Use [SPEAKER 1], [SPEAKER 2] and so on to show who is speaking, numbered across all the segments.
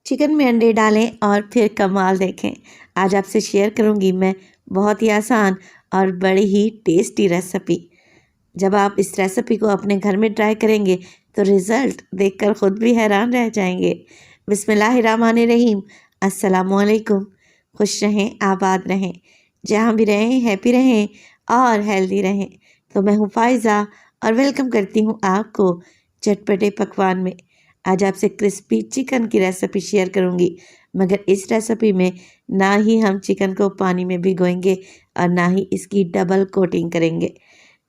[SPEAKER 1] Chicken में अंडे डालें और फिर कमाल देखें। आज आपसे शेयर करूंगी मैं बहुत ही आसान और बड़ी ही टेस्टी रेसिपी। जब आप इस रेसिपी को अपने घर में ट्राई करेंगे तो रिज़ल्ट देखकर खुद भी हैरान रह जाएंगे। बिस्मिल्लाहिर्रहमानिर्रहीम। अस्सलामुअलैकुम। खुश रहें, आबाद रहें, जहाँ भी रहें हैप्पी रहें और हेल्दी रहें। तो मैं हूँ फ़ाइज़ा और वेलकम करती हूँ आपको चटपटे पकवान में। आज आपसे क्रिस्पी चिकन की रेसिपी शेयर करूंगी, मगर इस रेसिपी में ना ही हम चिकन को पानी में भिगोएंगे और ना ही इसकी डबल कोटिंग करेंगे।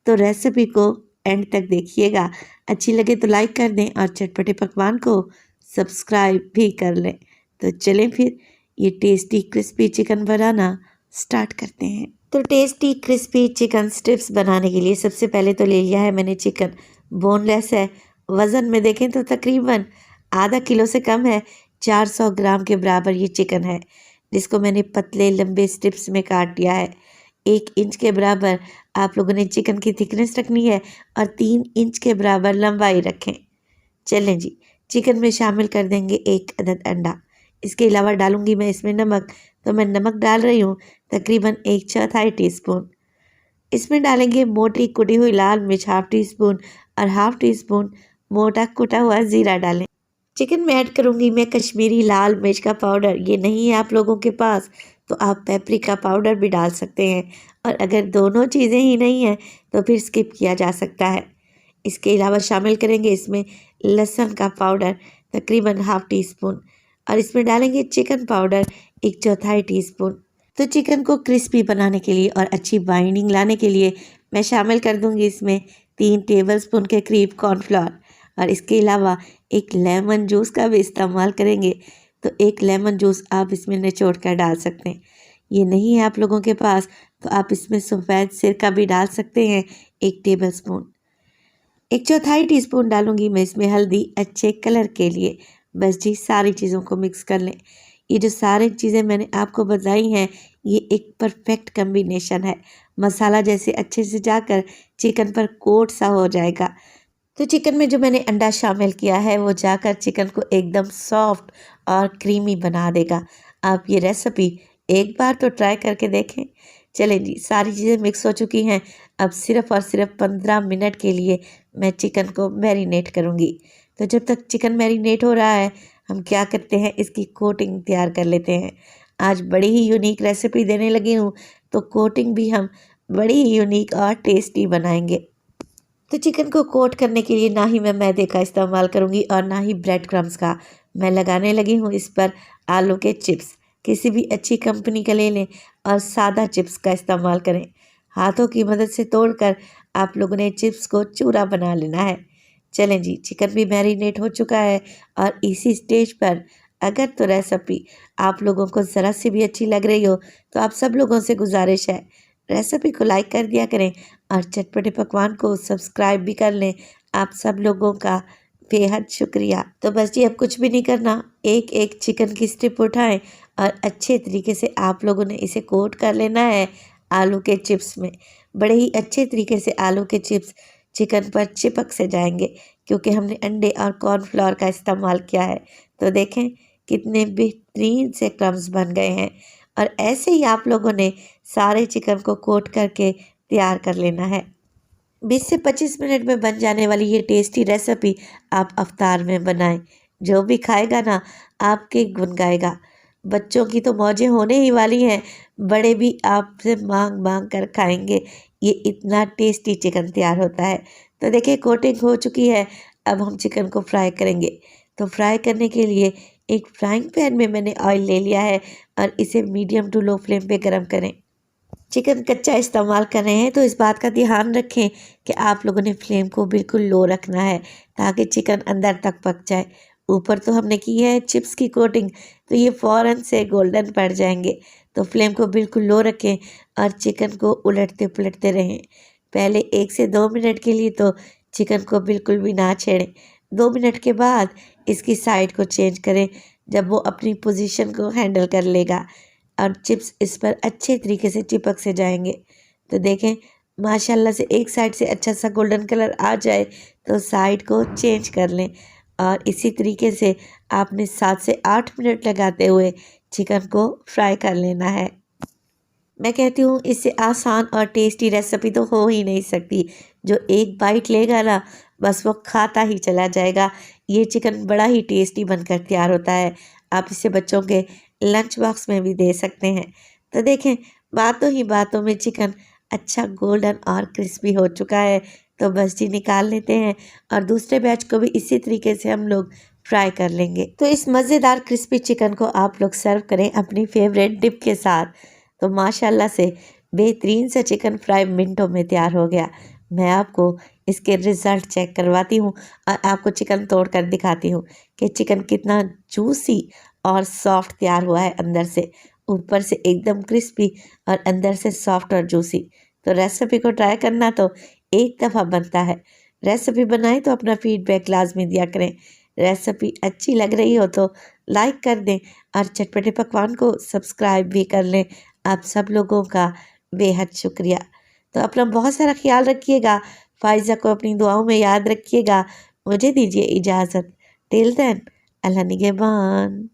[SPEAKER 1] तो रेसिपी को एंड तक देखिएगा। अच्छी लगे तो लाइक कर दें और चटपटे पकवान को सब्सक्राइब भी कर लें। तो चलें फिर ये टेस्टी क्रिस्पी चिकन बनाना स्टार्ट करते हैं। तो टेस्टी क्रिस्पी चिकन स्ट्रिप्स बनाने के लिए सबसे पहले तो ले लिया है मैंने चिकन। बोनलेस है। वज़न में देखें तो तकरीबन आधा किलो से कम है। 400 ग्राम के बराबर ये चिकन है, जिसको मैंने पतले लंबे स्ट्रिप्स में काट दिया है। 1 इंच के बराबर आप लोगों ने चिकन की थिकनेस रखनी है और 3 इंच के बराबर लंबाई रखें। चलें जी, चिकन में शामिल कर देंगे 1 अदद अंडा। इसके अलावा डालूंगी मैं इसमें नमक। तो मैं नमक डाल रही हूँ तकरीबन 1/4 टीस्पून। इसमें डालेंगे मोटी कुटी हुई लाल मिर्च हाफ टी स्पून और हाफ टी स्पून मोटा कुटा हुआ ज़ीरा डालें। चिकन में ऐड करूंगी मैं कश्मीरी लाल मिर्च का पाउडर। ये नहीं है आप लोगों के पास तो आप पेपरिका पाउडर भी डाल सकते हैं, और अगर दोनों चीज़ें ही नहीं हैं तो फिर स्किप किया जा सकता है। इसके अलावा शामिल करेंगे इसमें लहसुन का पाउडर तकरीबन हाफ टी स्पून, और इसमें डालेंगे चिकन पाउडर 1/4 टीस्पून। तो चिकन को क्रिस्पी बनाने के लिए और अच्छी बाइंडिंग लाने के लिए मैं शामिल कर दूंगी इसमें 3 टेबलस्पून के करीब कॉर्नफ्लोर, और इसके अलावा एक लेमन जूस का भी इस्तेमाल करेंगे। तो 1 लेमन जूस आप इसमें निचोड़ कर डाल सकते हैं। ये नहीं है आप लोगों के पास तो आप इसमें सफ़ेद सिरका भी डाल सकते हैं 1 टेबलस्पून। 1/4 टीस्पून डालूंगी मैं इसमें हल्दी अच्छे कलर के लिए। बस जी, सारी चीज़ों को मिक्स कर लें। ये जो सारी चीज़ें मैंने आपको बताई हैं ये एक परफेक्ट कम्बिनेशन है। मसाला जैसे अच्छे से जाकर चिकन पर कोट सा हो जाएगा। तो चिकन में जो मैंने अंडा शामिल किया है वो जाकर चिकन को एकदम सॉफ्ट और क्रीमी बना देगा। आप ये रेसिपी एक बार तो ट्राई करके देखें। चलें जी, सारी चीज़ें मिक्स हो चुकी हैं। अब सिर्फ़ और सिर्फ 15 मिनट के लिए मैं चिकन को मैरिनेट करूँगी। तो जब तक चिकन मैरिनेट हो रहा है हम क्या करते हैं, इसकी कोटिंग तैयार कर लेते हैं। आज बड़ी ही यूनिक रेसिपी देने लगी हूँ तो कोटिंग भी हम बड़ी ही यूनिक और टेस्टी बनाएंगे। तो चिकन को कोट करने के लिए ना ही मैं मैदे का इस्तेमाल करूँगी और ना ही ब्रेड क्रम्स का। मैं लगाने लगी हूँ इस पर आलू के चिप्स। किसी भी अच्छी कंपनी का ले लें और सादा चिप्स का इस्तेमाल करें। हाथों की मदद से तोड़कर आप लोगों ने चिप्स को चूरा बना लेना है। चलें जी, चिकन भी मैरिनेट हो चुका है और इसी स्टेज पर अगर तो रेसिपी आप लोगों को ज़रा सी भी अच्छी लग रही हो तो आप सब लोगों से गुजारिश है रेसिपी को लाइक कर दिया करें और चटपटे पकवान को सब्सक्राइब भी कर लें। आप सब लोगों का बेहद शुक्रिया। तो बस जी, अब कुछ भी नहीं करना। एक एक चिकन की स्ट्रिप उठाएं और अच्छे तरीके से आप लोगों ने इसे कोट कर लेना है आलू के चिप्स में। बड़े ही अच्छे तरीके से आलू के चिप्स चिकन पर चिपक से जाएंगे क्योंकि हमने अंडे और कॉर्नफ्लोर का इस्तेमाल किया है। तो देखें कितने बेहतरीन से क्रम्स बन गए हैं, और ऐसे ही आप लोगों ने सारे चिकन को कोट करके तैयार कर लेना है। 20 से 25 मिनट में बन जाने वाली ये टेस्टी रेसिपी आप अफ्तार में बनाएं। जो भी खाएगा ना आपके गुन गाएगा। बच्चों की तो मौजें होने ही वाली हैं, बड़े भी आपसे मांग मांग कर खाएंगे। ये इतना टेस्टी चिकन तैयार होता है। तो देखिए कोटिंग हो चुकी है। अब हम चिकन को फ्राई करेंगे। तो फ्राई करने के लिए एक फ्राइंग पैन में मैंने ऑयल ले लिया है और इसे मीडियम टू लो फ्लेम पे गरम करें। चिकन कच्चा इस्तेमाल कर रहे हैं तो इस बात का ध्यान रखें कि आप लोगों ने फ्लेम को बिल्कुल लो रखना है ताकि चिकन अंदर तक पक जाए। ऊपर तो हमने की है चिप्स की कोटिंग तो ये फ़ौरन से गोल्डन पड़ जाएंगे। तो फ्लेम को बिल्कुल लो रखें और चिकन को उलटते पुलटते रहें। पहले 1 से 2 मिनट के लिए तो चिकन को बिल्कुल भी ना छेड़ें। 2 मिनट के बाद इसकी साइड को चेंज करें जब वो अपनी पोजीशन को हैंडल कर लेगा और चिप्स इस पर अच्छे तरीके से चिपक से जाएंगे। तो देखें माशाल्लाह से एक साइड से अच्छा सा गोल्डन कलर आ जाए तो साइड को चेंज कर लें, और इसी तरीके से आपने 7 से 8 मिनट लगाते हुए चिकन को फ्राई कर लेना है। मैं कहती हूँ इससे आसान और टेस्टी रेसिपी तो हो ही नहीं सकती। जो एक बाइट लेगा ना, बस वो खाता ही चला जाएगा। ये चिकन बड़ा ही टेस्टी बनकर तैयार होता है। आप इसे बच्चों के लंच बॉक्स में भी दे सकते हैं। तो देखें, बातों ही बातों में चिकन अच्छा गोल्डन और क्रिस्पी हो चुका है। तो बस जी निकाल लेते हैं और दूसरे बैच को भी इसी तरीके से हम लोग फ्राई कर लेंगे। तो इस मज़ेदार क्रिस्पी चिकन को आप लोग सर्व करें अपनी फेवरेट डिप के साथ। तो माशाल्लाह से बेहतरीन सा चिकन फ्राई मिनटों में तैयार हो गया। मैं आपको इसके रिज़ल्ट चेक करवाती हूँ और आपको चिकन तोड़ कर दिखाती हूँ कि चिकन कितना जूसी और सॉफ्ट तैयार हुआ है अंदर से। ऊपर से एकदम क्रिस्पी और अंदर से सॉफ्ट और जूसी। तो रेसिपी को ट्राई करना तो एक दफ़ा बनता है। रेसिपी बनाएं तो अपना फीडबैक लाजमी दिया करें। रेसिपी अच्छी लग रही हो तो लाइक कर दें और चटपटे पकवान को सब्सक्राइब भी कर लें। आप सब लोगों का बेहद शुक्रिया। तो अपना बहुत सारा ख्याल रखिएगा। फ़ाइज़ा को अपनी दुआओं में याद रखिएगा। मुझे दीजिए इजाज़त। टिल देन, अल्लाह निगहबान।